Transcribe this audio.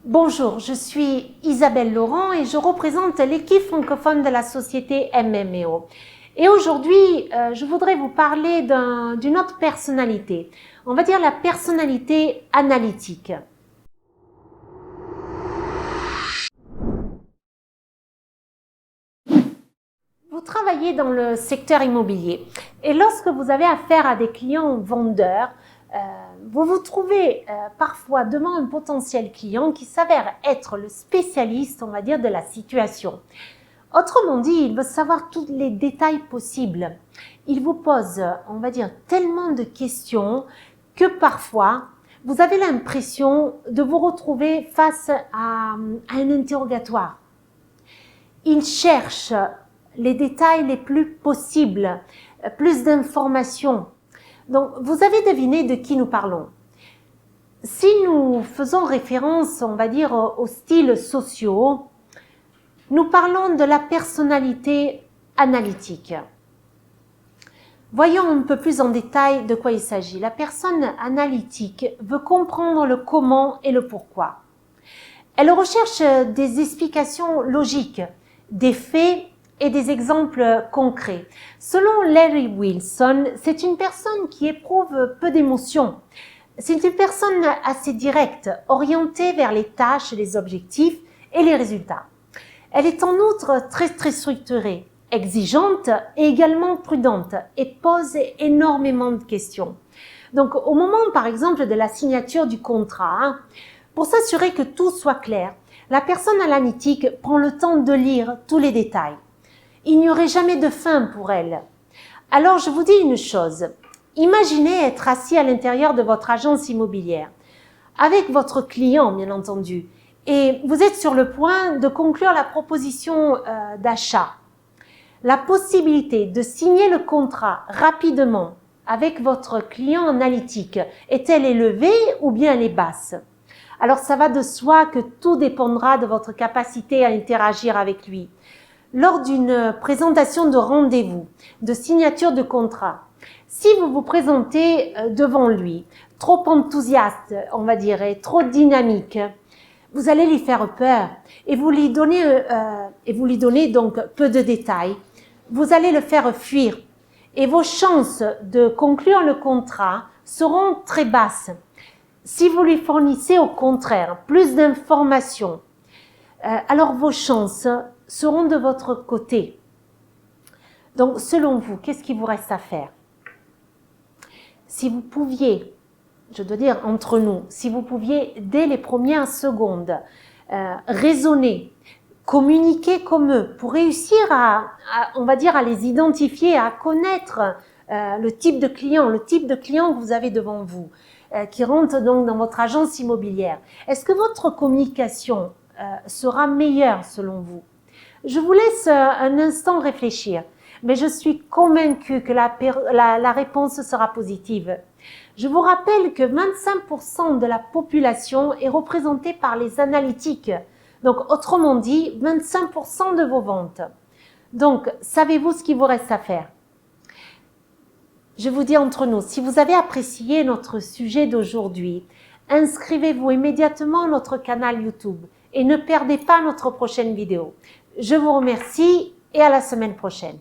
Bonjour, je suis Isabelle Laurent et je représente l'équipe francophone de la société MMEO. Et aujourd'hui, je voudrais vous parler d'une autre personnalité. On va dire la personnalité analytique. Vous travaillez dans le secteur immobilier et lorsque vous avez affaire à des clients vendeurs, vous vous trouvez parfois devant un potentiel client qui s'avère être le spécialiste, on va dire, de la situation. Autrement dit, il veut savoir tous les détails possibles. Il vous pose, on va dire, tellement de questions que parfois, vous avez l'impression de vous retrouver face à un interrogatoire. Il cherche les détails les plus possibles, plus d'informations. Donc, vous avez deviné de qui nous parlons. Si nous faisons référence, on va dire, aux styles sociaux, nous parlons de la personnalité analytique. Voyons un peu plus en détail de quoi il s'agit. La personne analytique veut comprendre le comment et le pourquoi. Elle recherche des explications logiques, des faits et des exemples concrets. Selon Larry Wilson, c'est une personne qui éprouve peu d'émotions. C'est une personne assez directe, orientée vers les tâches, les objectifs et les résultats. Elle est en outre très structurée, exigeante et également prudente et pose énormément de questions. Donc au moment par exemple de la signature du contrat, pour s'assurer que tout soit clair, la personne analytique prend le temps de lire tous les détails. Il n'y aurait jamais de fin pour elle. Alors je vous dis une chose, imaginez être assis à l'intérieur de votre agence immobilière, avec votre client bien entendu, et vous êtes sur le point de conclure la proposition d'achat. La possibilité de signer le contrat rapidement avec votre client analytique, est-elle élevée ou bien elle est basse? Alors ça va de soi que tout dépendra de votre capacité à interagir avec lui. Lors d'une présentation de rendez-vous, de signature de contrat, si vous vous présentez devant lui, trop enthousiaste, on va dire, et trop dynamique, vous allez lui faire peur et vous lui donnez donc peu de détails. Vous allez le faire fuir et vos chances de conclure le contrat seront très basses. Si vous lui fournissez au contraire plus d'informations, alors vos chances seront de votre côté. Donc, selon vous, qu'est-ce qu'il vous reste à faire? Si vous pouviez, je dois dire entre nous, si vous pouviez, dès les premières secondes, raisonner, communiquer comme eux, pour réussir on va dire, à les identifier, à connaître le type de client que vous avez devant vous, qui rentre donc dans votre agence immobilière. Est-ce que votre communication sera meilleure selon vous? Je vous laisse un instant réfléchir, mais je suis convaincue que la réponse sera positive. Je vous rappelle que 25% de la population est représentée par les analytiques. Donc, autrement dit, 25% de vos ventes. Donc, savez-vous ce qu'il vous reste à faire? Je vous dis entre nous, si vous avez apprécié notre sujet d'aujourd'hui, inscrivez-vous immédiatement à notre canal YouTube et ne perdez pas notre prochaine vidéo. Je vous remercie et à la semaine prochaine.